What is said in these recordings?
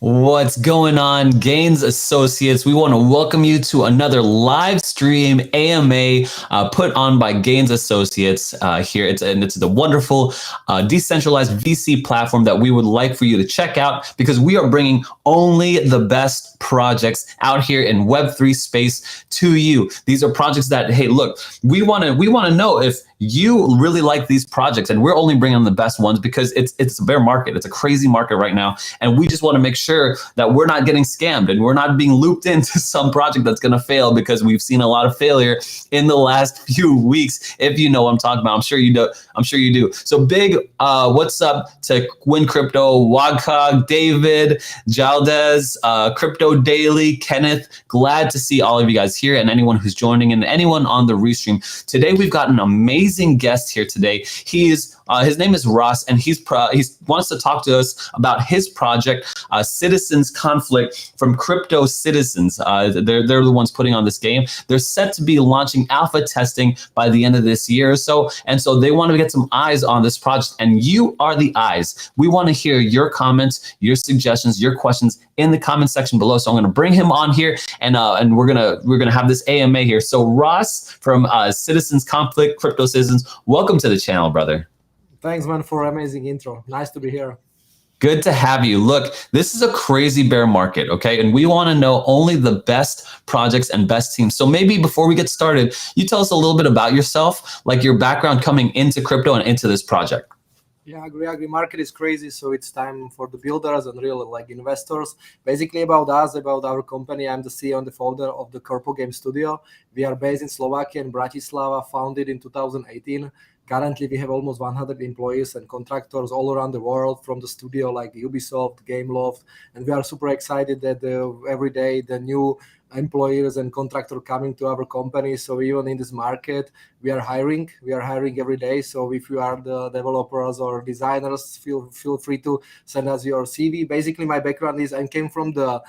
What's going on, Gaines Associates? We want to welcome you to another live stream AMA put on by Gaines Associates here. It's the wonderful decentralized VC platform that we would like for you to check out because we are bringing only the best projects out here in Web3 space to you. These are projects that, hey, look, we want to know if you really like these projects, and we're only bringing the best ones because it's a bear market. It's a crazy market right now, and we just want to make sure that we're not getting scammed and we're not being looped into some project that's going to fail, because we've seen a lot of failure in the last few weeks. If you know what I'm talking about, I'm sure you do. So big what's up to Win Crypto, Wagka, David, Jaldes, Crypto Daily, Kenneth. Glad to see all of you guys here, and anyone who's joining and anyone on the restream. Today we've got an amazing guest here today. His name is Ross, and he wants to talk to us about his project, Citizens Conflict from Crypto Citizens. They're the ones putting on this game. They're set to be launching alpha testing by the end of this year or so, and so they want to get some eyes on this project, and you are the eyes. We want to hear your comments, your suggestions, your questions in the comment section below. So I'm going to bring him on here, and we're gonna have this AMA here. So Ross from Citizens Conflict, Crypto Citizens, welcome to the channel, brother. Thanks, man, for amazing intro. Nice to be here. Good to have you. Look, this is a crazy bear market, okay? And we want to know only the best projects and best teams. So maybe before we get started, you tell us a little bit about yourself, like your background coming into crypto and into this project. Yeah, I agree. Market is crazy, so it's time for the builders and real investors. Basically, about us, about our company, I'm the CEO and the founder of the Corpo Game Studio. We are based in Slovakia in Bratislava, founded in 2018. Currently, we have almost 100 employees and contractors all around the world, from the studio like Ubisoft, Gameloft, and we are super excited that every day the new employees and contractor coming to our company. So even in this market, we are hiring every day. So if you are the developers or designers, feel free to send us your CV. Basically, my background is I came from the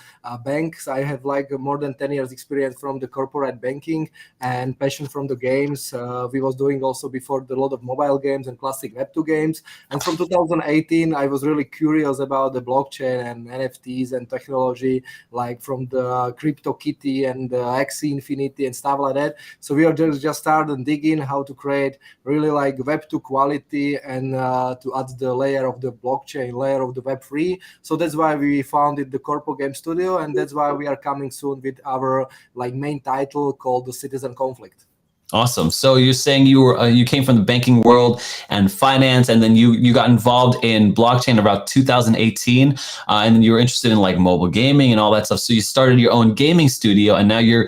banks. I have more than 10 years experience from the corporate banking and passion from the games. We was doing also before a lot of mobile games and classic Web2 games. And from 2018, I was really curious about the blockchain and NFTs and technology, like from the CryptoKitty and Axie Infinity and stuff like that. So we are just starting digging how to create really like Web2 quality and to add the layer of the blockchain, layer of the Web3. So that's why we founded the Corpo Game Studio, and that's why we are coming soon with our main title called the Citizen Conflict. Awesome. So you're saying you came from the banking world and finance, and then you got involved in blockchain about 2018, and then you were interested in like mobile gaming and all that stuff. So you started your own gaming studio, and now you're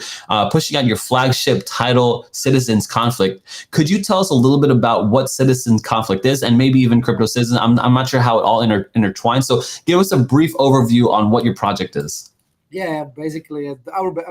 pushing out your flagship title, Citizens Conflict. Could you tell us a little bit about what Citizens Conflict is, and maybe even Crypto Citizens? I'm not sure how it all intertwines. So give us a brief overview on what your project is. Yeah, basically,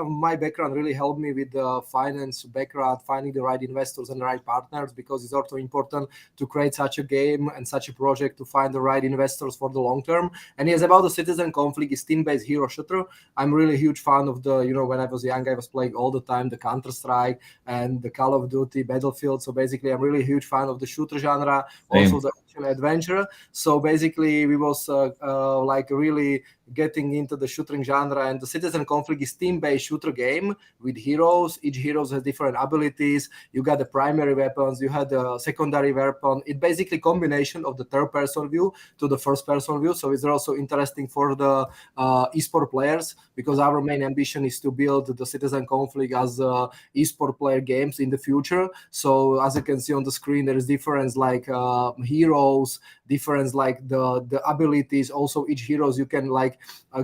my background really helped me with the finance background, finding the right investors and the right partners, because it's also important to create such a game and such a project to find the right investors for the long term. And yes, about the Citizen Conflict, is team-based hero shooter. I'm really a huge fan of the, when I was young, I was playing all the time the Counter-Strike and the Call of Duty, Battlefield. So basically, I'm really a huge fan of the shooter genre, also the action adventure. So basically, we was really getting into the shooting genre, and the Citizen Conflict is team-based shooter game with heroes. Each hero has different abilities. You got the primary weapons, you had the secondary weapon. It's basically combination of the third-person view to the first-person view. So it's also interesting for the esport players, because our main ambition is to build the Citizen Conflict as esport player games in the future. So as you can see on the screen, there is difference like heroes, difference like the abilities. Also, each heroes you can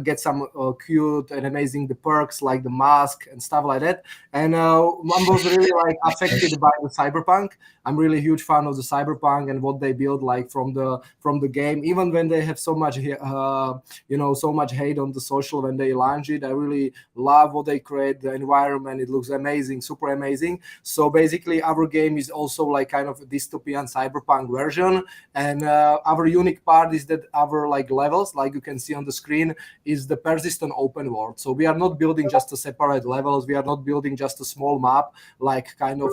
get some cute and amazing the perks like the mask and stuff like that. And I was really affected by the cyberpunk. I'm really a huge fan of the cyberpunk and what they build from the game. Even when they have so much so much hate on the social when they launch it, I really love what they create. The environment, it looks amazing, super amazing. So basically, our game is also kind of a dystopian cyberpunk version, And our unique part is that our like levels, like you can see on the screen, is the persistent open world. So we are not building just a separate levels. We are not building just a small map, like kind of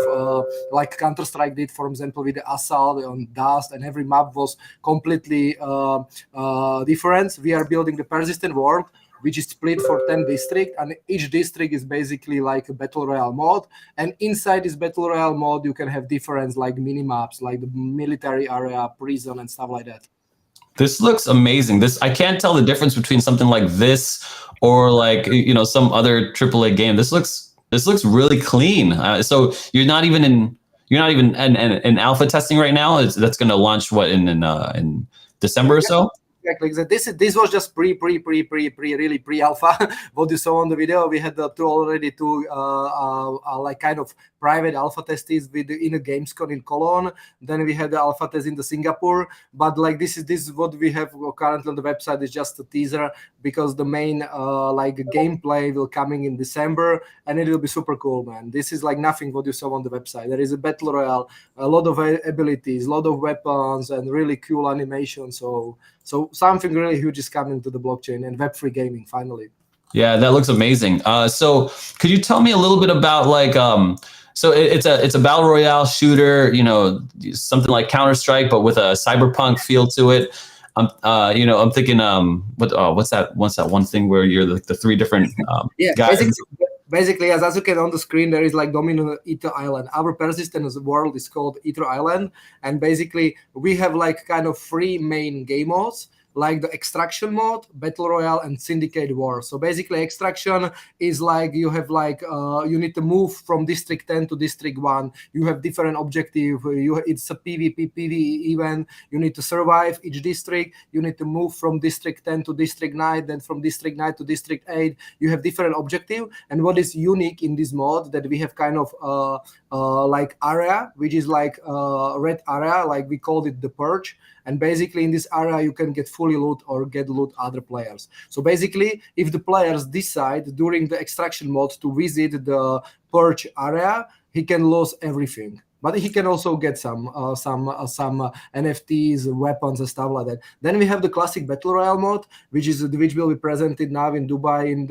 like Counter-Strike did, for example, with the Assault on Dust, and every map was completely different. We are building the persistent world, which is split for 10 districts, and each district is basically like a battle royale mode. And inside this battle royale mode, you can have different like mini maps, like the military area, prison, and stuff like that. This looks amazing. I can't tell the difference between something like this or like some other AAA game. This looks really clean. So you're not even in alpha testing right now. That's going to launch what in December or so. Exactly. This was just really pre-alpha. What you saw on the video, we had two like kind of private alpha tests in a Gamescom in Cologne. Then we had the alpha test in the Singapore. But like this is what we have currently on the website, is just a teaser, because the main like gameplay will coming in December, and it will be super cool, man. This is like nothing what you saw on the website. There is a battle royale, a lot of abilities, a lot of weapons, and really cool animation. So something really huge is coming to the blockchain and Web3 gaming finally. Yeah, that looks amazing. So could you tell me a little bit about like so it's a battle royale shooter, something like Counter-Strike, but with a cyberpunk feel to it. I'm thinking what's that one thing where you're the three different guys? Basically, as you can on the screen, there is like dominant Ether Island. Our persistent world is called Ether Island, and basically we have like kind of three main game modes, like the extraction mode, battle royale, and syndicate war. So basically extraction is like you have like you need to move from district 10 to district 1. You have different objective. It's a PvP PvE event. You need to survive each district. You need to move from district 10 to district 9, then from district 9 to district 8. You have different objective. And what is unique in this mode, that we have kind of like area, which is like red area, like we called it the purge. And basically in this area, you can get fully loot or get loot other players. So basically, if the players decide during the extraction mode to visit the purge area, he can lose everything. But he can also get some NFTs, weapons, and stuff like that. Then we have the classic battle royale mode, which will be presented now in Dubai in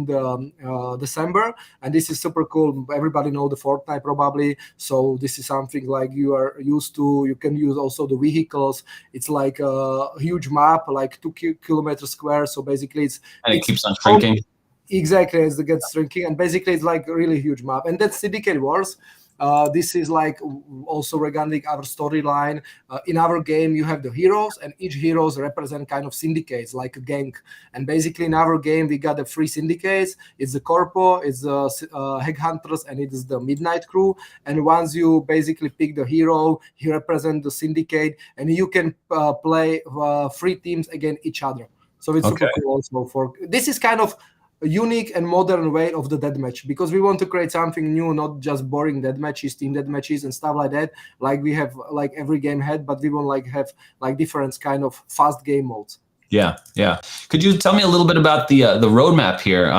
the December, and this is super cool. Everybody know the Fortnite probably, so this is something like you are used to. You can use also the vehicles. It's like a huge map, like 2 kilometers square. So basically, it keeps on shrinking. Exactly, as it gets shrinking, and basically it's like a really huge map. And that's Syndicate Wars. This is like also regarding our storyline. In our game, you have the heroes, and each heroes represent kind of syndicates, like a gang. And basically, in our game, we got the 3 syndicates. It's the Corpo, it's the Heck Hunters, and it is the Midnight Crew. And once you basically pick the hero, he represents the syndicate, and you can play 3 teams against each other. So it's super cool also. This is kind of a unique and modern way of the deathmatch, because we want to create something new, not just boring deathmatches, team deathmatches, and stuff like that. Like we have like every game had, but we want like have like different kind of fast game modes. Yeah. Could you tell me a little bit about the roadmap here?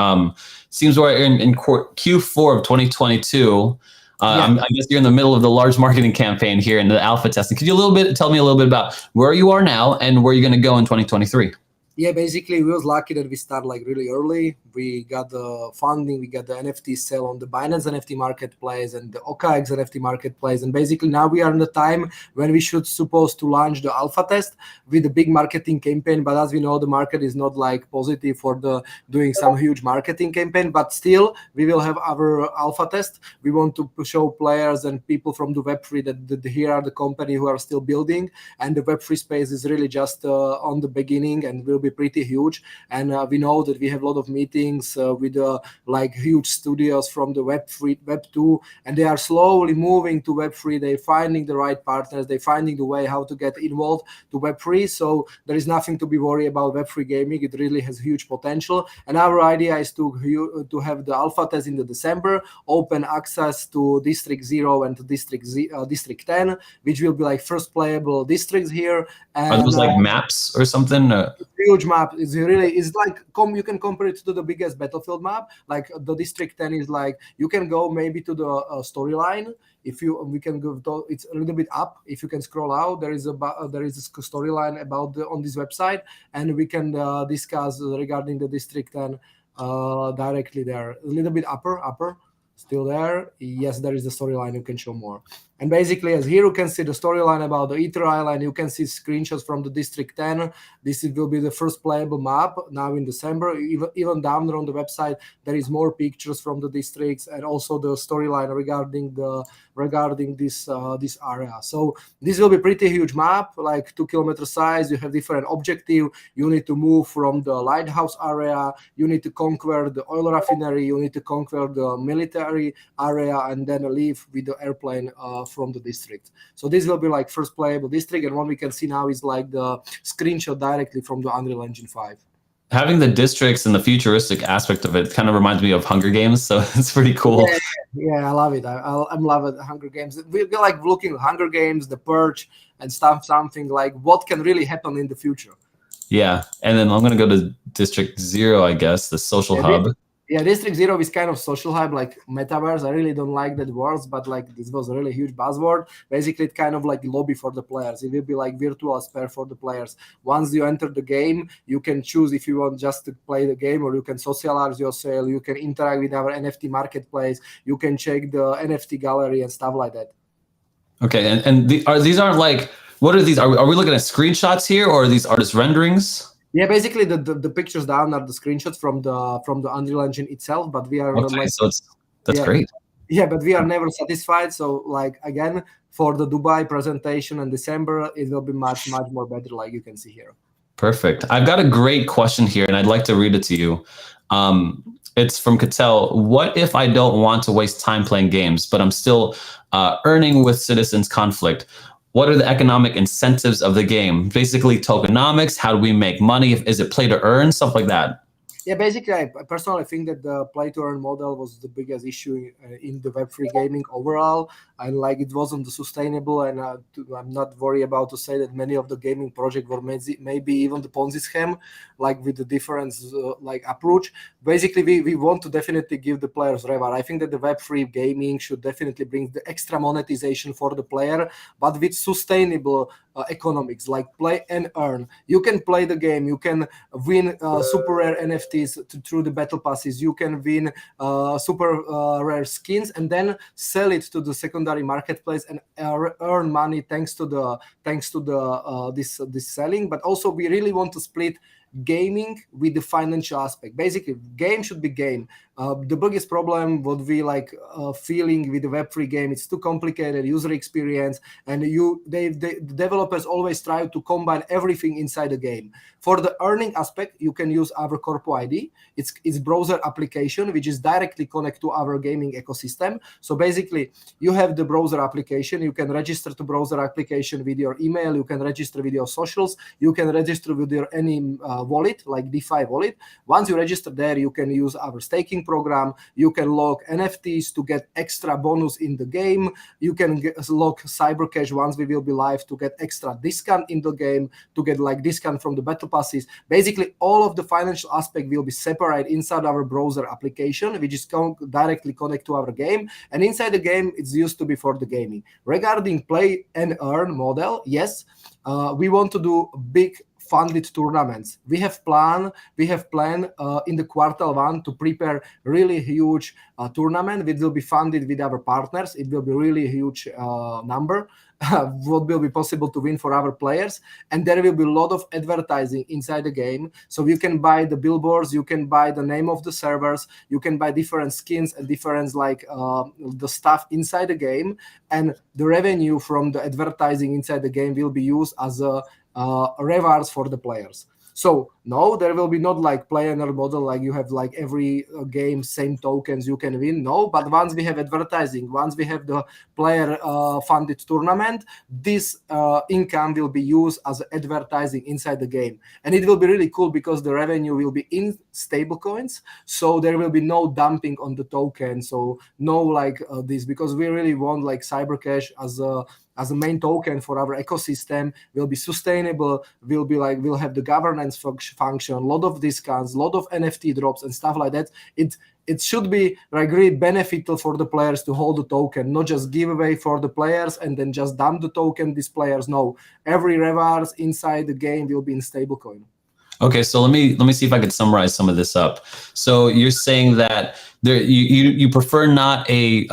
Seems we're in Q4 of 2022. I guess you're in the middle of the large marketing campaign here in the alpha testing. Could you tell me a little bit about where you are now and where you're going to go in 2023? Yeah, basically, we was lucky that we started like really early. We got the funding, we got the NFT sale on the Binance NFT marketplace and the OKX NFT marketplace. And basically now we are in the time when we should supposed to launch the alpha test with a big marketing campaign. But as we know, the market is not like positive for the doing some huge marketing campaign. But still, we will have our alpha test. We want to show players and people from the Web3 that here are the company who are still building. And the Web3 space is really just on the beginning and will be pretty huge. And we know that we have a lot of meetings with like huge studios from the Web3, Web2, and they are slowly moving to Web3. They're finding the right partners. They're finding the way how to get involved to Web3. So there is nothing to be worried about Web3 gaming. It really has huge potential. And our idea is to have the alpha test in the December, open access to District 0 and to District 10, which will be like first playable districts here. And are those like maps or something? huge map. It's like you can compare it to the biggest Battlefield map. Like the District 10 is like you can go maybe to the storyline. We can go it's a little bit up. If you can scroll out, there is a storyline about on this website, and we can discuss regarding the District 10 directly there. A little bit upper. Still there. Yes, there is the storyline. You can show more. And basically, as here you can see the storyline about the Ether Island. You can see screenshots from the District 10. This will be the first playable map now in December. Even down there on the website, there is more pictures from the districts and also the storyline regarding this area. So this will be pretty huge map, like 2 kilometer size. You have different objective. You need to move from the lighthouse area. You need to conquer the oil refinery. You need to conquer the military area, and then leave with the airplane from the district. So this will be like first playable district, and what we can see now is like the screenshot directly from the Unreal Engine 5. Having the districts and the futuristic aspect of it kind of reminds me of Hunger Games, so it's pretty cool. Yeah, I love it. I love it. Hunger Games. We're like looking at Hunger Games, The Purge, and something like what can really happen in the future. Yeah, and then I'm gonna go to District 0, I guess, the social hub. District 0 is kind of social hub, like metaverse. I really don't like that words, but like this was a really huge buzzword. Basically, it's kind of like lobby for the players. It will be like virtual sphere for the players. Once you enter the game, you can choose if you want just to play the game, or you can socialize yourself. You can interact with our NFT marketplace. You can check the NFT gallery and stuff like that. Okay, and these aren't like, what are these? Are we looking at screenshots here, or are these artist renderings? Yeah, basically the pictures down are the screenshots from the Unreal Engine itself, but we are that's great. Yeah, but we are never satisfied. So like again, for the Dubai presentation in December, it will be much more better, like you can see here. Perfect. I've got a great question here, and I'd like to read it to you. It's from Cattell. What if I don't want to waste time playing games, but I'm still earning with Citizens Conflict? What are the economic incentives of the game? Basically, tokenomics. How do we make money? Is it play to earn? Stuff like that. Yeah, basically, I personally think that the play-to-earn model was the biggest issue in the Web3 gaming overall, and like it wasn't sustainable. And I'm not worried about to say that many of the gaming projects were maybe even the Ponzi scheme, like with the difference like approach. Basically, we want to definitely give the players reward. I think that the Web3 gaming should definitely bring the extra monetization for the player, but with sustainable economics, like play and earn. You can play the game, you can win super rare NFTs through the battle passes, you can win super rare skins, and then sell it to the secondary marketplace and earn money thanks to this selling. But also we really want to split gaming with the financial aspect. Basically, game should be game. The biggest problem what we like feeling with the Web3 game, it's too complicated user experience, and the developers always try to combine everything inside the game. For the earning aspect, you can use our Corpo ID. It's browser application which is directly connect to our gaming ecosystem. So basically, you have the browser application. You can register to browser application with your email. You can register with your socials. You can register with your any wallet like DeFi wallet. Once you register there, you can use our staking program. You can log NFTs to get extra bonus in the game. You can log Cybercash once we will be live to get extra discount in the game, to get like discount from the battle passes. Basically, all of the financial aspect will be separate inside our browser application, which is directly connect to our game. And inside the game, it's used to be for the gaming. Regarding play and earn model, yes, we want to do big funded tournaments. We have planned in the Q1 to prepare really huge tournament which will be funded with our partners. It will be really huge number what will be possible to win for our players, and there will be a lot of advertising inside the game. So you can buy the billboards, you can buy the name of the servers, you can buy different skins and different like the stuff inside the game, and the revenue from the advertising inside the game will be used as a rewards for the players. So No, there will be not like play and earn model, like you have like every game same tokens you can win. No, but once we have advertising, once we have the player funded tournament, this income will be used as advertising inside the game, and it will be really cool because the revenue will be in stable coins, so there will be no dumping on the token, so no like this, because we really want like Cybercash as a main token for our ecosystem, will be sustainable, will have the governance function, a lot of discounts, a lot of NFT drops and stuff like that. It should be like really beneficial for the players to hold the token, not just give away for the players and then just dump the token. These players, no, every rewards inside the game will be in stablecoin. Okay, so let me see if I could summarize some of this up. So you're saying that you prefer not a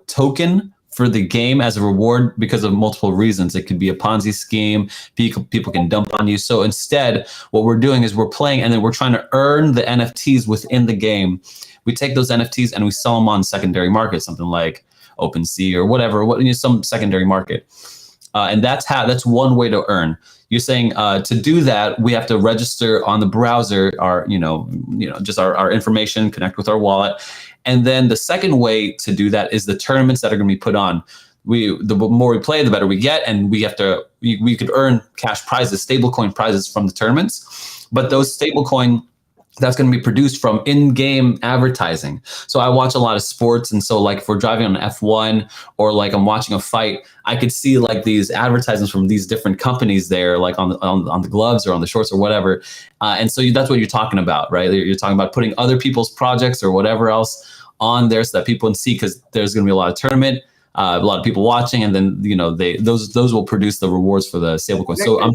token for the game as a reward because of multiple reasons. It could be a Ponzi scheme. People can dump on you. So instead, what we're doing is we're playing and then we're trying to earn the NFTs within the game. We take those NFTs and we sell them on secondary market, something like OpenSea or whatever, some secondary market. And that's one way to earn. You're saying to do that, we have to register on the browser our just our information, connect with our wallet. And then the second way to do that is the tournaments that are going to be put on. The more we play, the better we get, and we could earn cash prizes, stablecoin prizes from the tournaments. But those stablecoin, that's going to be produced from in-game advertising. So I watch a lot of sports, and so like if we're driving on F1 or like I'm watching a fight, I could see like these advertisements from these different companies there, like on the gloves or on the shorts or whatever. And so that's what you're talking about, right? You're talking about putting other people's projects or whatever else on there so that people can see, because there's going to be a lot of tournament, a lot of people watching, and then those will produce the rewards for the stablecoin. So I'm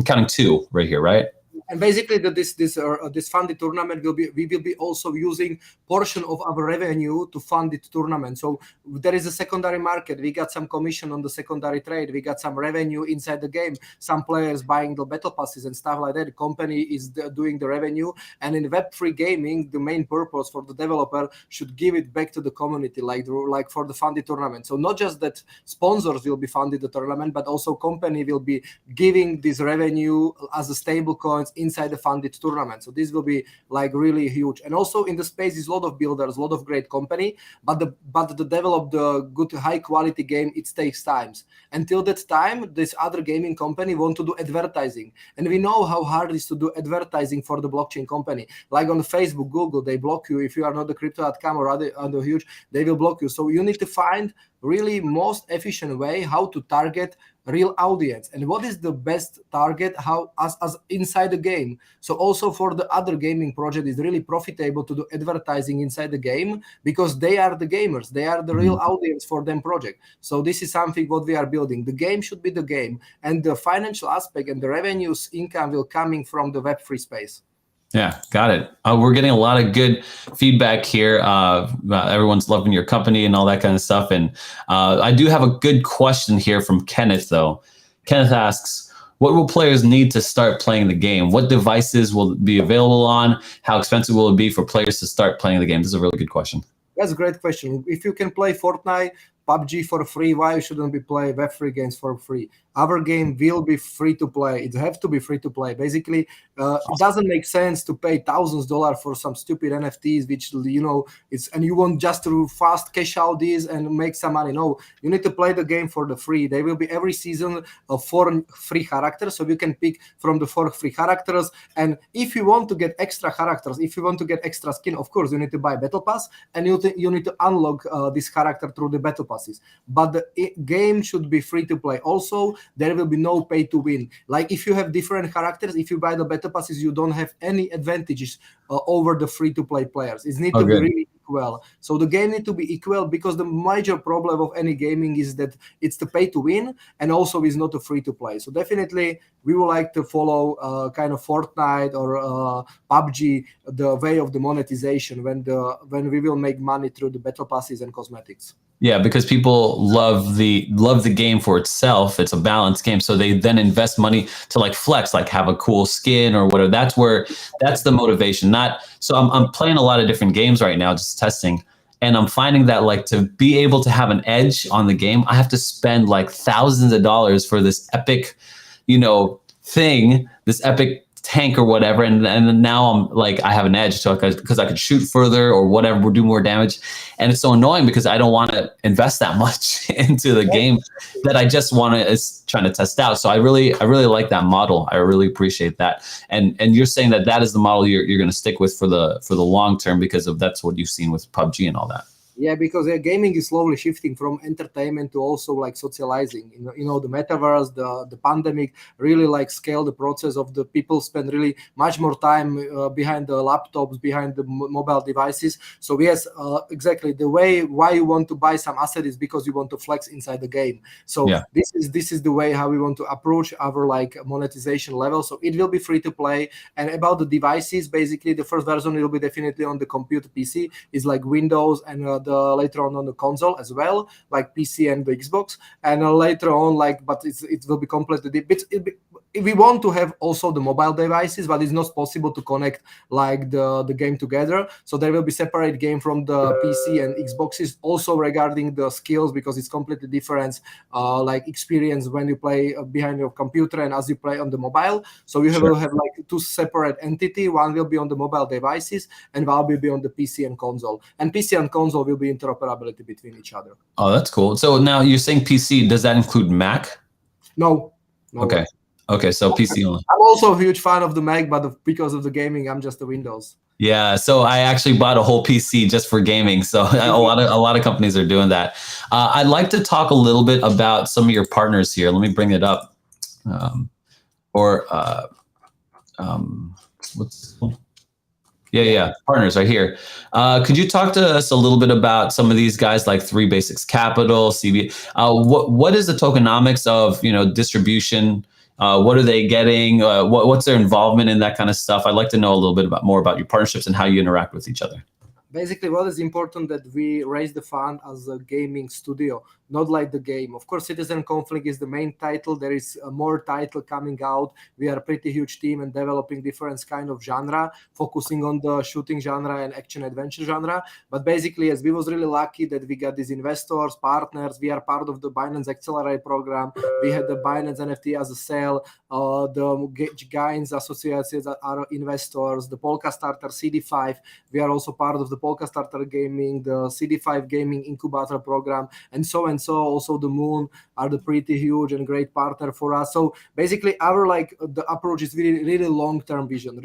counting two right here, right? And basically, this funded tournament we will be also using portion of our revenue to fund the tournament. So there is a secondary market. We got some commission on the secondary trade. We got some revenue inside the game. Some players buying the battle passes and stuff like that. The company is doing the revenue. And in Web3 gaming, the main purpose for the developer should give it back to the community, like for the funded tournament. So not just that sponsors will be funded the tournament, but also company will be giving this revenue as a stable coins inside the funded tournament. So this will be like really huge. And also in the space is a lot of builders, a lot of great company, but to develop the good high quality game, it takes time. Until that time, this other gaming company want to do advertising, and we know how hard it is to do advertising for the blockchain company. Like on Facebook, Google, they block you if you are not the crypto.com or other huge, they will block you. So you need to find really most efficient way how to target real audience, and what is the best target, how as inside the game. So also for the other gaming project, is really profitable to do advertising inside the game, because they are the gamers, they are the real audience for them project. So this is something what we are building. The game should be the game, and the financial aspect and the revenues income will coming from the Web3 space. Yeah, got it. We're getting a lot of good feedback here. Everyone's loving your company and all that kind of stuff. And I do have a good question here from Kenneth, though. Kenneth asks, what will players need to start playing the game? What devices will be available on? How expensive will it be for players to start playing the game? This is a really good question. That's a great question. If you can play Fortnite, PUBG for free, why you shouldn't be play Web3 games for free? Our game will be free to play. It have to be free to play. Basically, it doesn't make sense to pay thousands of dollars for some stupid NFTs, which and you want just to fast cash out these and make some money. No, you need to play the game for the free. There will be every season of 4 free characters, so you can pick from the 4 free characters. And if you want to get extra characters, if you want to get extra skin, of course you need to buy battle pass, and you need to unlock this character through the battle passes. But the game should be free to play. Also, there will be no pay to win. Like if you have different characters, if you buy the battle passes, you don't have any advantages over the free to play players. It needs to be really equal. So the game need to be equal, because the major problem of any gaming is that it's the pay to win, and also is not a free to play. So definitely we would like to follow kind of Fortnite or PUBG, the way of the monetization, when we will make money through the battle passes and cosmetics. Yeah, because people love the game for itself. It's a balanced game, so they then invest money to like flex, like have a cool skin or whatever. That's the motivation. So I'm playing a lot of different games right now, just testing, and I'm finding that like to be able to have an edge on the game, I have to spend like thousands of dollars for this epic, thing, this epic tank or whatever, and then now I'm like I have an edge, so because I could shoot further or whatever, or do more damage, and it's so annoying because I don't want to invest that much into the game that I just want to is trying to test out. So I really like that model. I really appreciate that, and you're saying that that is the model you're going to stick with for the long term because of that's what you've seen with PUBG and all that. Yeah, because gaming is slowly shifting from entertainment to also like socializing. The metaverse, the pandemic really like scale the process of the people spend really much more time behind the laptops, behind the mobile devices. So yes, exactly the way why you want to buy some asset is because you want to flex inside the game. So Yeah. this is the way how we want to approach our like monetization level. So it will be free to play. And about the devices, basically the first version will be definitely on the computer PC, is like Windows and later on the console as well, like PC and the Xbox, and later on but it will be completely we want to have also the mobile devices, but it's not possible to connect like the game together. So there will be separate game from the PC and Xboxes, also regarding the skills, because it's completely different like experience when you play behind your computer and as you play on the mobile. So you will have like two separate entity. One will be on the mobile devices and one will be on the PC and console. And PC and console will be interoperability between each other. Oh, that's cool. So now you're saying PC, does that include Mac? No. Okay. Okay, so PC only. I'm also a huge fan of the Mac, but because of the gaming, I'm just a Windows. Yeah, so I actually bought a whole PC just for gaming. So a lot of companies are doing that. I'd like to talk a little bit about some of your partners here. Let me bring it up. Partners right here. Could you talk to us a little bit about some of these guys like 3 Basics Capital, CB? What is the tokenomics of distribution? What are they getting? What's their involvement in that kind of stuff? I'd like to know a little bit more about your partnerships and how you interact with each other. Basically, what is important that we raise the fund as a gaming studio, not like the game. Of course, Citizen Conflict is the main title. There is more title coming out. We are a pretty huge team and developing different kind of genre, focusing on the shooting genre and action adventure genre. But basically, as we was really lucky that we got these investors, partners. We are part of the Binance Accelerate program. We had the Binance NFT as a sale. The Gains associates that are investors, the Polka Starter CD5. We are also part of the Polka Starter Gaming, the CD5 Gaming Incubator Program, and so and so. Also, the Moon are the pretty huge and great partner for us. So basically, our the approach is really long-term vision,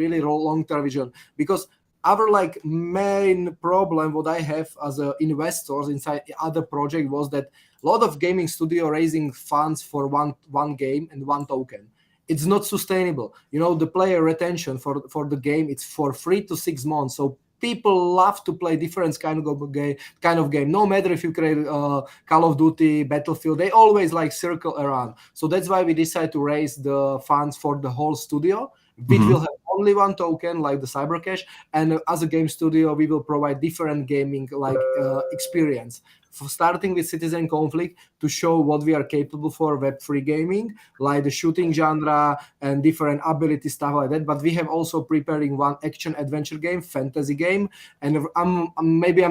because our main problem what I have as investors inside other project was that a lot of gaming studio raising funds for one game and one token. It's not sustainable. The player retention for the game, it's for 3 to 6 months. So people love to play different kind of game. No matter if you create Call of Duty, Battlefield, they always circle around. So that's why we decided to raise the funds for the whole studio, which will have only one token, like the Cybercash. And as a game studio, we will provide different gaming experience. Starting with Citizen Conflict to show what we are capable for Web3 gaming, like the shooting genre and different ability stuff like that. But we have also preparing one action adventure game, fantasy game. And I'm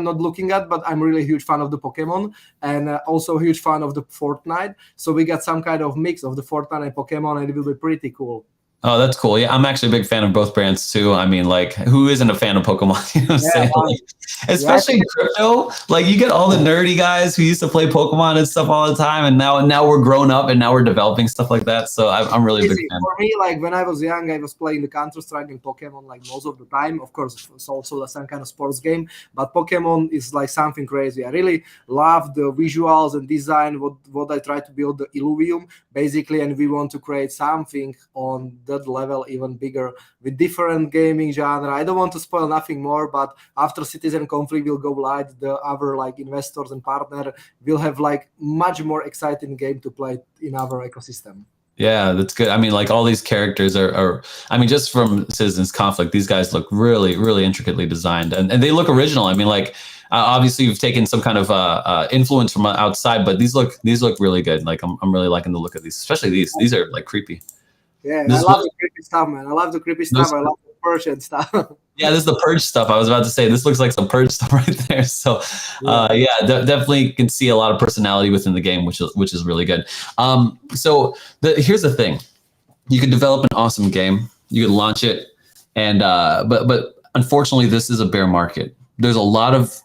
not looking at, but I'm really a huge fan of the Pokemon and also a huge fan of the Fortnite. So we got some kind of mix of the Fortnite and Pokemon, and it will be pretty cool. Oh, that's cool. Yeah, I'm actually a big fan of both brands too. I mean, who isn't a fan of Pokemon? You know what I'm saying? Especially in crypto, you get all the nerdy guys who used to play Pokemon and stuff all the time, and now we're grown up and now we're developing stuff like that. So I'm really a big fan. For me, when I was young, I was playing the Counter-Strike and Pokemon most of the time. Of course, it's also some kind of sports game, but Pokemon is something crazy. I really love the visuals and design. What I try to build the Illuvium basically, and we want to create something on that level even bigger with different gaming genre. I don't want to spoil nothing more, but after Citizen Conflict will go live, the other investors and partner will have much more exciting game to play in our ecosystem. Yeah, that's good. I mean, all these characters are I mean, just from Citizens Conflict, these guys look really, really intricately designed, and they look original. I mean, obviously you've taken some kind of influence from outside, but these look really good. I'm really liking the look of these, especially these. These are creepy. Yeah, I love the creepy stuff, man. I love the creepy stuff. I love the Persian stuff. Yeah, this is the Purge stuff. I was about to say, this looks like some Purge stuff right there. So, definitely can see a lot of personality within the game, which is really good. So here's the thing: you can develop an awesome game, you could launch it, and but unfortunately, this is a bear market. There's a lot of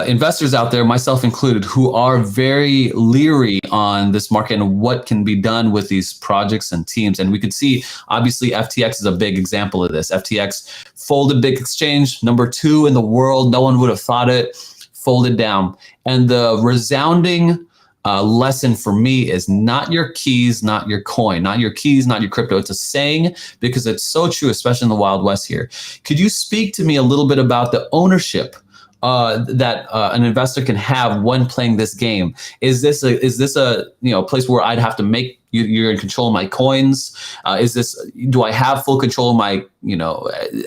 investors out there, myself included, who are very leery on this market and what can be done with these projects and teams. And we could see, obviously, FTX is a big example of this. FTX folded, big exchange, number 2 in the world. No one would have thought it, folded down. And the resounding lesson for me is not your keys, not your coin, not your keys, not your crypto. It's a saying because it's so true, especially in the Wild West here. Could you speak to me a little bit about the ownership that an investor can have when playing this game? Is this a place where I'd have to make you're in control of my coins? Do I have full control of my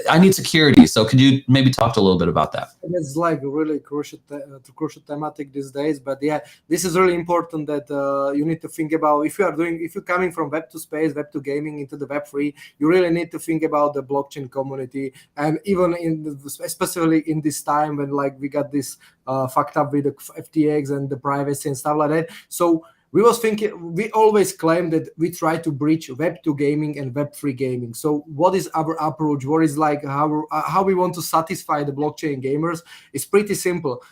I need security. So could you maybe talk a little bit about that? It's like a really crucial thematic these days. But yeah, this is really important that you need to think about if you're coming from Web 2 space, Web 2 gaming into the Web 3, you really need to think about the blockchain community. And even especially in this time when like we got this fucked up with the FTX and the privacy and stuff like that. So we always claim that we try to bridge Web 2 gaming and Web 3 gaming. So what is our approach? What is like how we want to satisfy the blockchain gamers? It's pretty simple.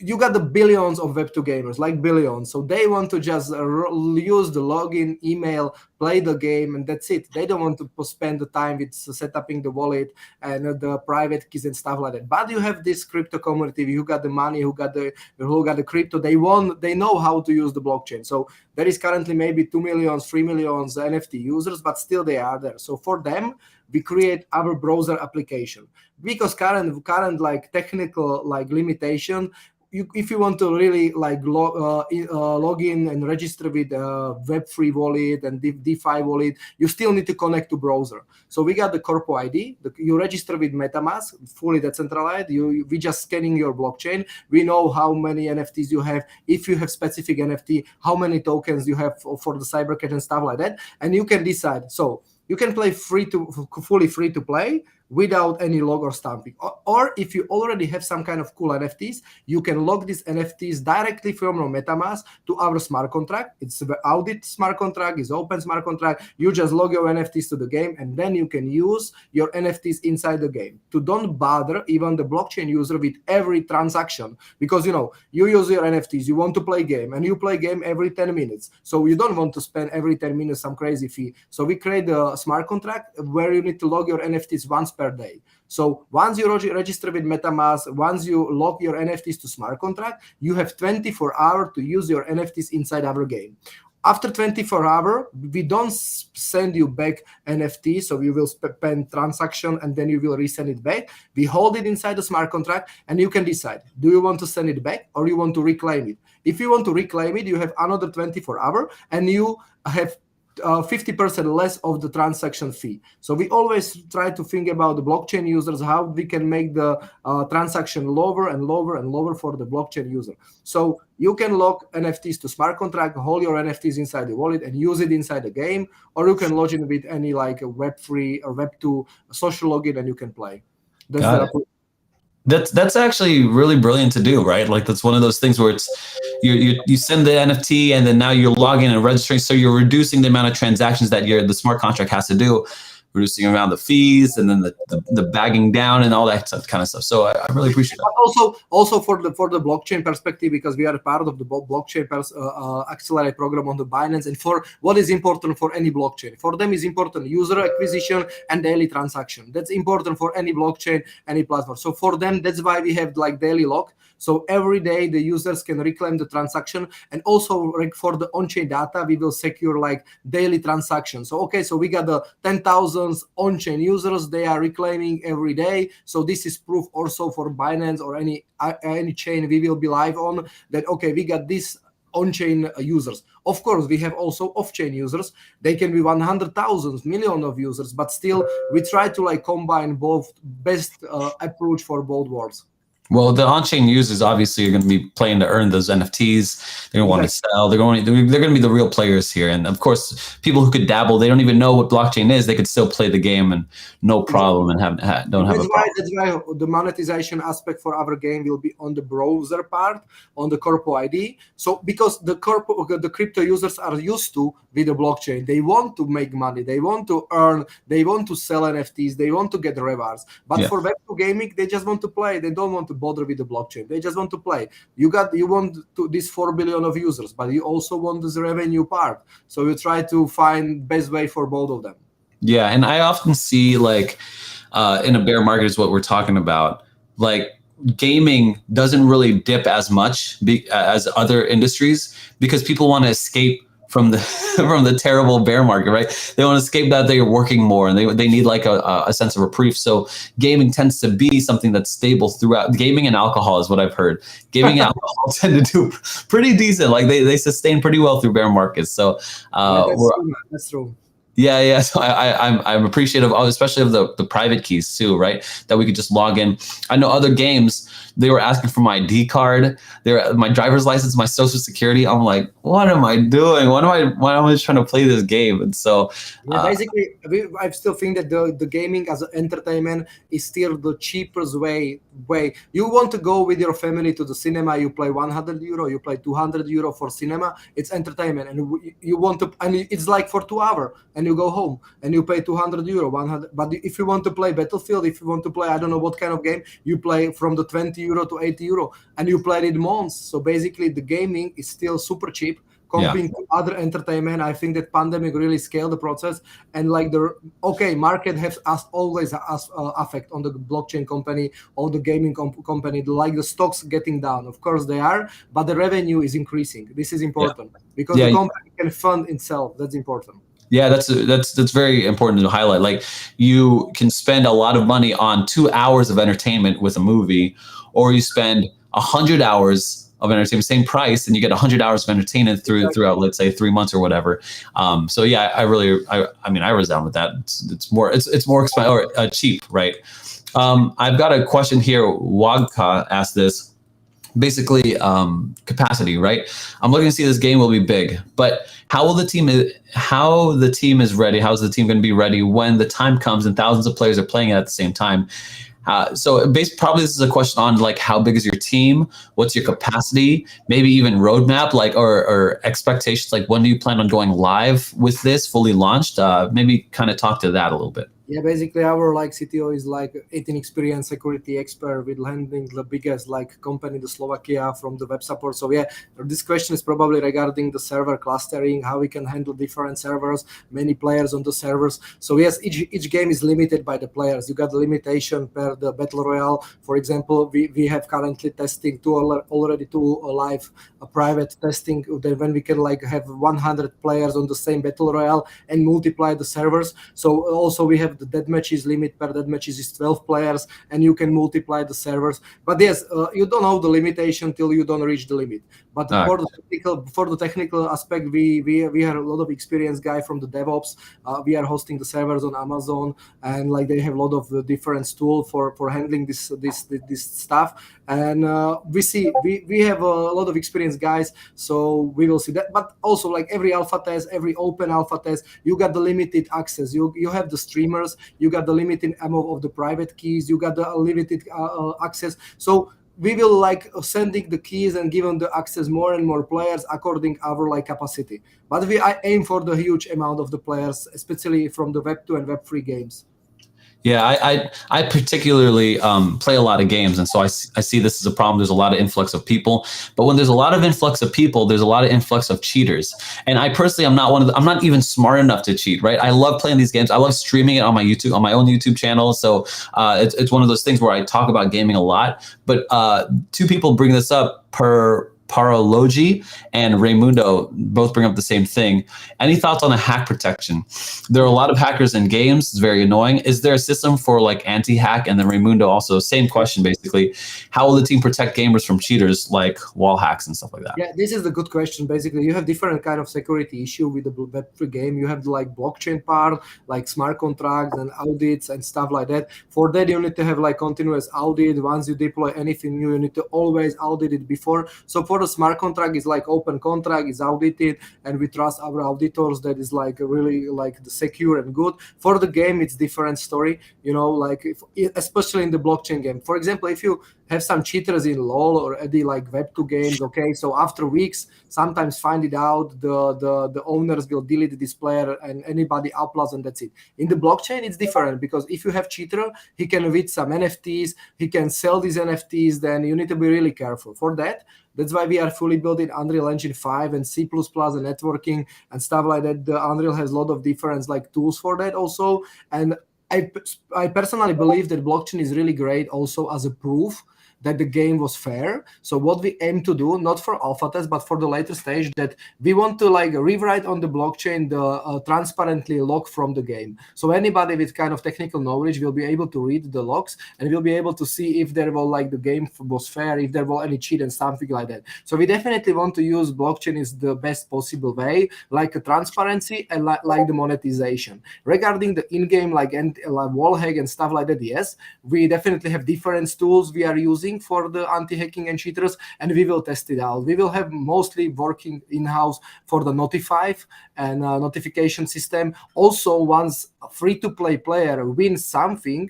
You got the billions of Web 2 gamers, like billions. So they want to just use the login, email, play the game, and that's it. They don't want to spend the time with setting the wallet and the private keys and stuff like that. But you have this crypto community who got the money, who got the crypto. They know how to use the blockchain. So there is currently maybe 2 million, 3 million NFT users, but still they are there. So for them, we create our browser application because current like technical like limitation. If you want to really like log in and register with Web3 wallet and DeFi wallet, you still need to connect to browser. So we got the Corpo ID. You register with MetaMask, fully decentralized. We just scanning your blockchain. We know how many NFTs you have. If you have specific NFT, how many tokens you have for the CyberCat and stuff like that. And you can decide. So you can play fully free to play without any log or stamping. Or if you already have some kind of cool NFTs, you can log these NFTs directly from your MetaMask to our smart contract. It's the audit smart contract, it's open smart contract. You just log your NFTs to the game, and then you can use your NFTs inside the game. To don't bother even the blockchain user with every transaction, because you use your NFTs, you want to play game, and you play game every 10 minutes. So you don't want to spend every 10 minutes some crazy fee. So we create a smart contract where you need to log your NFTs once per day. So once you register with MetaMask, once you log your NFTs to smart contract, you have 24 hours to use your NFTs inside our game. After 24 hours, we don't send you back NFT, so you will spend transaction and then you will resend it back. We hold it inside the smart contract, and you can decide, do you want to send it back or you want to reclaim it? If you want to reclaim it, you have another 24 hours and you have 50% less of the transaction fee. So we always try to think about the blockchain users, how we can make the transaction lower and lower and lower for the blockchain user. So you can log NFTs to smart contract, hold your NFTs inside the wallet and use it inside the game, or you can log in with any like a Web3 or Web2 social login and you can play. That's actually really brilliant to do, right? Like that's one of those things where it's you send the NFT and then now you're logging and registering, so you're reducing the amount of transactions that the smart contract has to do, reducing around the fees and then the bagging down and all that kind of stuff. So I really appreciate that. But also for the blockchain perspective, because we are a part of the blockchain accelerate program on the Binance, and for what is important for any blockchain, for them is important user acquisition and daily transaction. That's important for any blockchain, any platform. So for them, that's why we have like daily lock. So every day the users can reclaim the transaction, and also for the on-chain data, we will secure like daily transactions. So so we got the 10,000 on-chain users, they are reclaiming every day. So this is proof also for Binance or any chain we will be live on that. We got this on-chain users. Of course, we have also off-chain users. They can be 100,000, million of users, but still we try to like combine both best approach for both worlds. Well, the on-chain users obviously are going to be playing to earn those NFTs. They're going to want to Exactly. sell. They're going to be the real players here. And of course, people who could dabble, they don't even know what blockchain is. They could still play the game and no problem and don't have a problem. That's why the monetization aspect for our game will be on the browser part, on the corpo ID. So because the crypto users are used to with the blockchain, they want to make money, they want to earn, they want to sell NFTs, they want to get rewards. But Yeah. for Web2 gaming, they just want to play. They don't want to bother with the blockchain. They just want to play. You want this 4 billion of users, but you also want this revenue part. So you try to find best way for both of them. Yeah, and I often see like in a bear market is what we're talking about. Like gaming doesn't really dip as much as other industries because people want to escape from the from the terrible bear market, right? They want to escape that. They're working more and they need like a sense of reprieve. So gaming tends to be something that's stable throughout. Gaming and alcohol is what I've heard. Gaming and alcohol tend to do pretty decent. Like they sustain pretty well through bear markets. So That's true. yeah. So I'm appreciative, especially of the private keys too, right? That we could just log in. I know other games they were asking for my ID card, my driver's license, my social security. I'm like, what am I doing? Why am I just trying to play this game? And so basically, I still think that the gaming as an entertainment is still the cheapest way. You want to go with your family to the cinema, you play 100 euro, you play 200 euro for cinema. It's entertainment, and you want to, and it's like for 2 hours, and you go home and you pay 200 euro, 100. But if you want to play Battlefield, if you want to play, I don't know what kind of game, you play from the 20 euro to 80 euro, and you play it months. So basically, the gaming is still super cheap comparing to other entertainment. I think that pandemic really scaled the process, and like market has always affect on the blockchain company or the gaming company, like the stocks getting down. Of course they are, but the revenue is increasing. This is important because the company can fund itself. That's important. Yeah, that's very important to highlight. Like you can spend a lot of money on 2 hours of entertainment with a movie, or you spend 100 hours of entertainment, same price, and you get 100 hours of entertainment throughout, let's say, 3 months or whatever. So yeah, I mean, I was down with that. It's more expensive or cheap, right? I've got a question here. Wagka asked this. Basically, capacity, right? I'm looking to see this game will be big, but how the team is ready? How's the team going to be ready when the time comes and thousands of players are playing it at the same time? So probably this is a question on like how big is your team? What's your capacity? Maybe even roadmap, like or expectations. Like when do you plan on going live with this fully launched? Maybe kind of talk to that a little bit. Yeah, basically our like CTO is like 18 experienced security expert with landing the biggest like company in Slovakia from the web support. So yeah, this question is probably regarding the server clustering, how we can handle different servers, many players on the servers. So yes, each game is limited by the players. You got the limitation per the battle royale. For example, we have currently testing already two live private testing. Then when we can like have 100 players on the same battle royale and multiply the servers. So also we have the dead matches limit per dead matches is 12 players, and you can multiply the servers. But yes, you don't know the limitation till you don't reach the limit. But for the technical aspect, we have a lot of experienced guy from the DevOps. We are hosting the servers on Amazon, and like they have a lot of different tools for handling this stuff. And we have a lot of experienced guys, so we will see that. But also like every alpha test, every open alpha test, you got the limited access. You have the streamers, you got the limited amount of the private keys, you got the limited access. So we will like sending the keys and giving the access more and more players according our like capacity. But I aim for the huge amount of the players, especially from the Web2 and Web3 games. Yeah, I particularly play a lot of games, and so I see this as a problem. There's a lot of influx of people, but when there's a lot of influx of people, there's a lot of influx of cheaters. And I personally, I'm not even smart enough to cheat, right? I love playing these games. I love streaming it on my own YouTube channel. So it's one of those things where I talk about gaming a lot. But two people bring this up per Paralogi and Raymundo both bring up the same thing. Any thoughts on the hack protection? There are a lot of hackers in games. It's very annoying. Is there a system for like anti-hack? And then Raymundo also, same question basically. How will the team protect gamers from cheaters like wall hacks and stuff like that? Yeah, this is the good question. Basically, you have different kind of security issue with the Web3 game. You have the like blockchain part, like smart contracts and audits and stuff like that. For that, you need to have like continuous audit. Once you deploy anything new, you need to always audit it before. So for the smart contract, it's like open contract, is audited, and we trust our auditors that is like really like the secure and good. For the game, it's different story. You know, like especially in the blockchain game. For example, if you have some cheaters in LoL or any like Web2 games, okay, so after weeks, sometimes find it out, the owners will delete this player and anybody uploads and that's it. In the blockchain, it's different because if you have cheater, he can with some NFTs, he can sell these NFTs, then you need to be really careful. For that, that's why we are fully built in Unreal Engine 5 and C++ and networking and stuff like that. The Unreal has a lot of different like tools for that also. And I personally believe that blockchain is really great also as a proof that the game was fair. So what we aim to do, not for alpha test, but for the later stage, that we want to like rewrite on the blockchain the transparently log from the game. So anybody with kind of technical knowledge will be able to read the logs and will be able to see if there was like the game was fair, if there was any cheat and something like that. So we definitely want to use blockchain is the best possible way, like a transparency and like the monetization. Regarding the in-game like wall hack and stuff like that, yes, we definitely have different tools we are using for the anti-hacking and cheaters, and we will test it out. We will have mostly working in-house for the Notify and notification system. Also, once a free-to-play player wins something,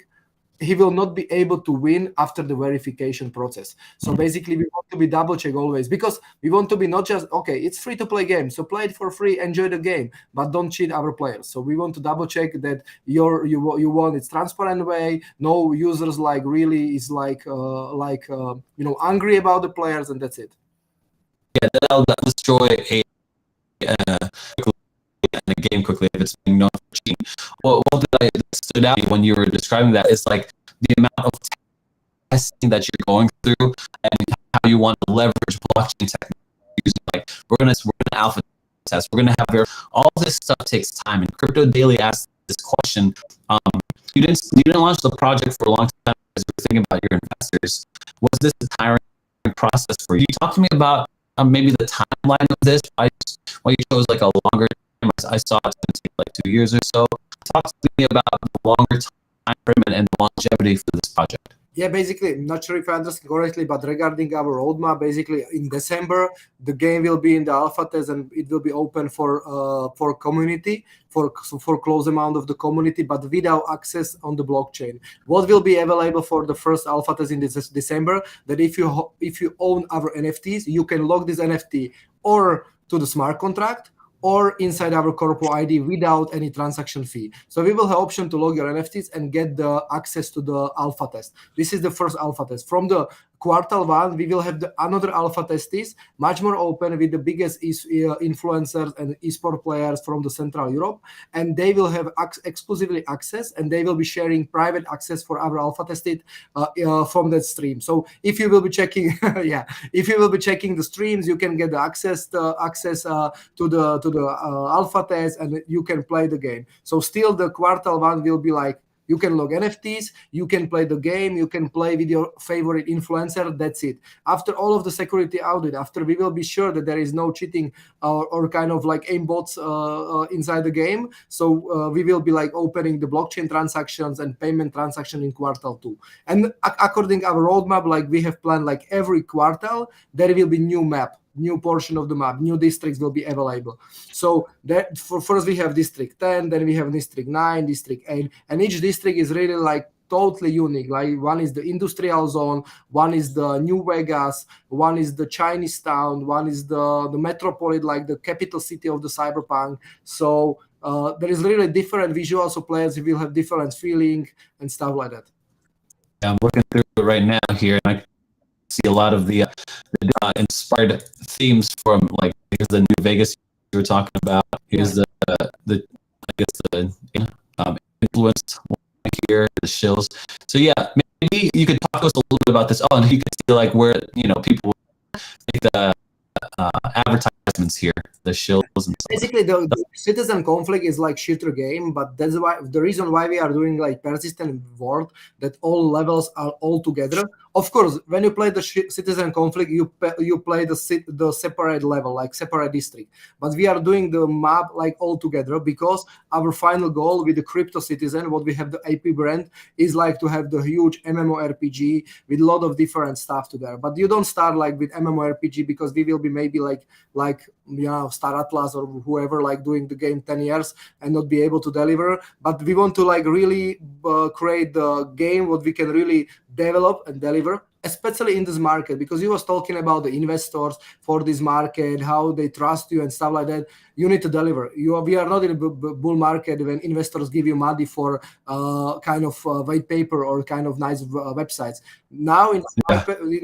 he will not be able to win after the verification process. So basically, we want to be double check always, because we want to be not just, okay, it's free to play game, so play it for free, enjoy the game, but don't cheat our players. So we want to double check that you want it's transparent way. No users like really is like angry about the players, and that's it. Yeah, that'll destroy a game quickly if it's being known for cheating. Well, one thing that stood out when you were describing that is like the amount of testing that you're going through and how you want to leverage blockchain technology. Like we're gonna alpha test, we're gonna have all this stuff takes time. And Crypto Daily asked this question. You didn't launch the project for a long time because you were thinking about your investors. Was this a tiring process for you? Talk to me about maybe the timeline of this. Why you chose like a longer time? I saw it's going to take like 2 years or so. Talk to me about the longer time frame and the longevity for this project. Yeah, basically, not sure if I understand correctly, but regarding our roadmap, basically in December, the game will be in the alpha test and it will be open for community, for close amount of the community, but without access on the blockchain. What will be available for the first alpha test in December? That if you own our NFTs, you can log this NFT or to the smart contract, or inside our corpo ID without any transaction fee. So we will have option to log your NFTs and get the access to the alpha test. This is the first alpha test. From the quarter one, we will have another alpha test is much more open with the biggest influencers and esport players from the Central Europe, and they will have exclusively access, and they will be sharing private access for our alpha tested from that stream. So if you will be checking, if you will be checking the streams, you can get the access to the alpha test, and you can play the game. So still the quarter one will be like, you can log NFTs, you can play the game, you can play with your favorite influencer, that's it. After all of the security audit, after we will be sure that there is no cheating or kind of like aimbots inside the game, so we will be like opening the blockchain transactions and payment transaction in quarter two. And according our roadmap, like we have planned like every quarter, there will be new map, new portion of the map, new districts will be available. So that for first we have district 10, then we have district 9, district 8, and each district is really like totally unique. Like one is the industrial zone, one is the New Vegas, one is the Chinese town, one is the metropolis, like the capital city of the cyberpunk. So there is really different visuals, so players will have different feeling and stuff like that. I'm looking through it right now here, and I see a lot of the inspired themes from, like, here's the New Vegas you were talking about. Here's the influenced one here, the shills. So yeah, maybe you could talk to us a little bit about this. Oh, and you could see like where people think advertisements here, the shills and stuff. Basically, the citizen conflict is like shooter game, but that's why the reason why we are doing like persistent world, that all levels are all together. Of course, when you play the citizen conflict, you play the separate level, like separate district. But we are doing the map like all together because our final goal with the crypto citizen, what we have the AP brand, is like to have the huge MMORPG with a lot of different stuff to there. But you don't start like with MMORPG because we will be maybe like Star Atlas or whoever like doing the game 10 years and not be able to deliver. But we want to like really create the game what we can really develop and deliver, especially in this market, because you was talking about the investors for this market, how they trust you and stuff like that. You need to deliver. We are not in a bull market when investors give you money for kind of white paper or kind of nice websites. Now in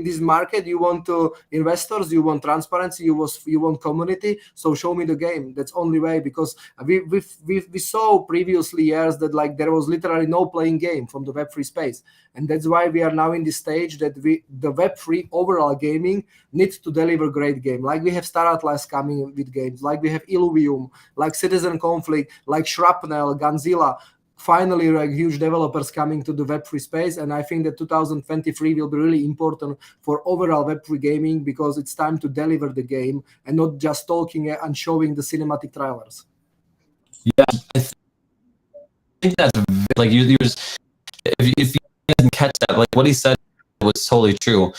this market, you want to investors, you want transparency, you want community. So show me the game. That's only way, because we saw previously years that like there was literally no playing game from the Web3 space, and that's why we are now in this stage that the Web3 overall gaming needs to deliver great game. Like we have Star Atlas coming with games, like we have Illuvium, like Citizen Conflict, like Shrapnel, Gunzilla. Finally, like huge developers coming to the Web3 space, and I think that 2023 will be really important for overall Web3 gaming, because it's time to deliver the game and not just talking and showing the cinematic trailers. Yeah, I think that's like you just, if you didn't catch that, like what he said was totally true.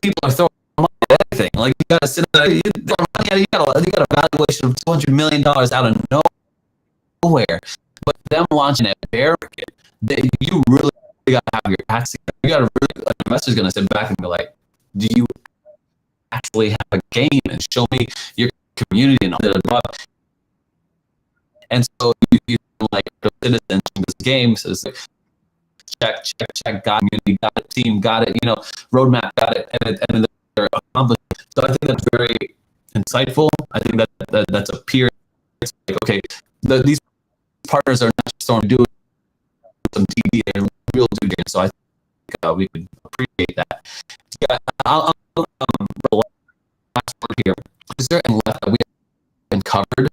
People are throwing money at everything. Like you got to sit there, you got a valuation of $200 million out of nowhere. But them launching at bear market, you really got to have your hats together. You got to really, an investor's going to sit back and be like, do you actually have a game, and show me your community and all that. And so you like the citizens in this game says like, check, got community, got it, team, got it, roadmap, got it, and they're accomplished. So I think that's very insightful. I think that's a peer. It's like, okay, these partners are not just throwing to do some TV and real due diligence. So I think we could appreciate that. Yeah, I'll the last word here. Is there anything left that we haven't covered?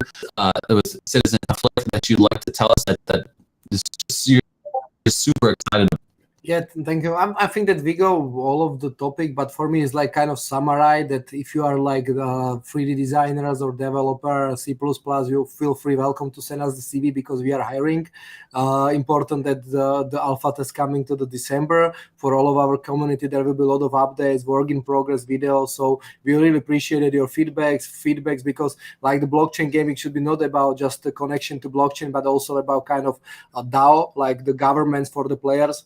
It was citizen conflict that you'd like to tell us that is just, you're super excited about. Yeah, thank you. I think that we go all of the topic, but for me, it's like kind of summarize that if you are like 3D designers or developer, C++, you feel free, welcome to send us the CV, because we are hiring. Important that the alpha test coming to the December. For all of our community, there will be a lot of updates, work in progress videos. So we really appreciated your feedbacks, because like the blockchain gaming should be not about just the connection to blockchain, but also about kind of a DAO, like the governments for the players.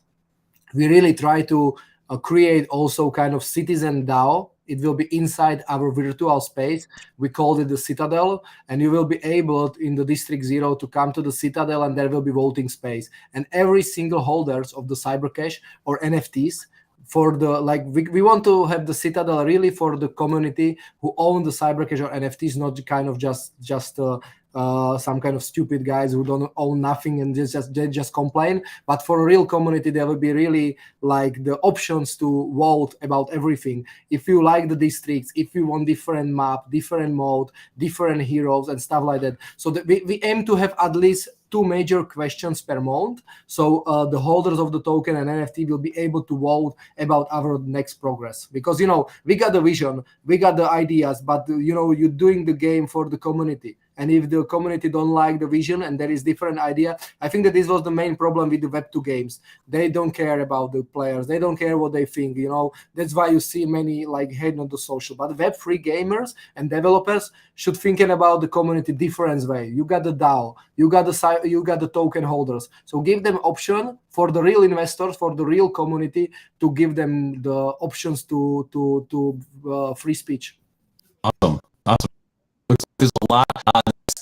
We really try to create also kind of citizen DAO. It will be inside our virtual space. We called it the Citadel, and you will be able in the District 0 to come to the Citadel, and there will be voting space. And every single holders of the Cybercash or NFTs, for the we want to have the Citadel really for the community who own the Cybercash or NFTs, not kind of just some kind of stupid guys who don't own nothing and they just complain. But for a real community, there will be really like the options to vote about everything. If you like the districts, if you want different map, different mode, different heroes and stuff like that. So we aim to have at least 2 major questions per month. So the holders of the token and NFT will be able to vote about our next progress. Because, we got the vision, we got the ideas, but, you're doing the game for the community. And if the community don't like the vision and there is different idea, I think that this was the main problem with the Web2 games. They don't care about the players. They don't care what they think, That's why you see many like hate on the social. But Web3 gamers and developers should thinking about the community different way. You got the DAO, you got the token holders. So give them option for the real investors, for the real community, to give them the options to free speech. Awesome. There's a lot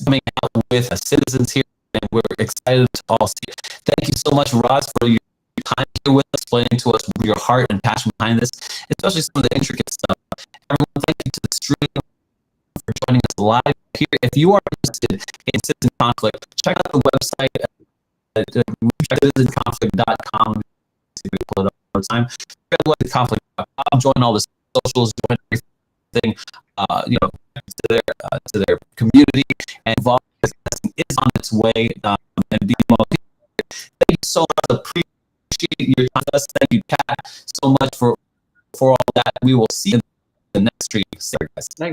coming out with citizens here, and we're excited to all see it. Thank you so much, Roz, for your time here with us, explaining to us your heart and passion behind this, especially some of the intricate stuff. Everyone, thank you to the stream for joining us live here. If you are interested in citizen conflict, check out the website at citizenconflict.com. We pull it up all the time. Conflict.com. Join all the socials, join everything. to their community, and volume testing is on its way. And BMO, thank you so much. Appreciate your time with us. Thank you, Kat, so much for all that. We will see you in the next stream. See you guys. Thank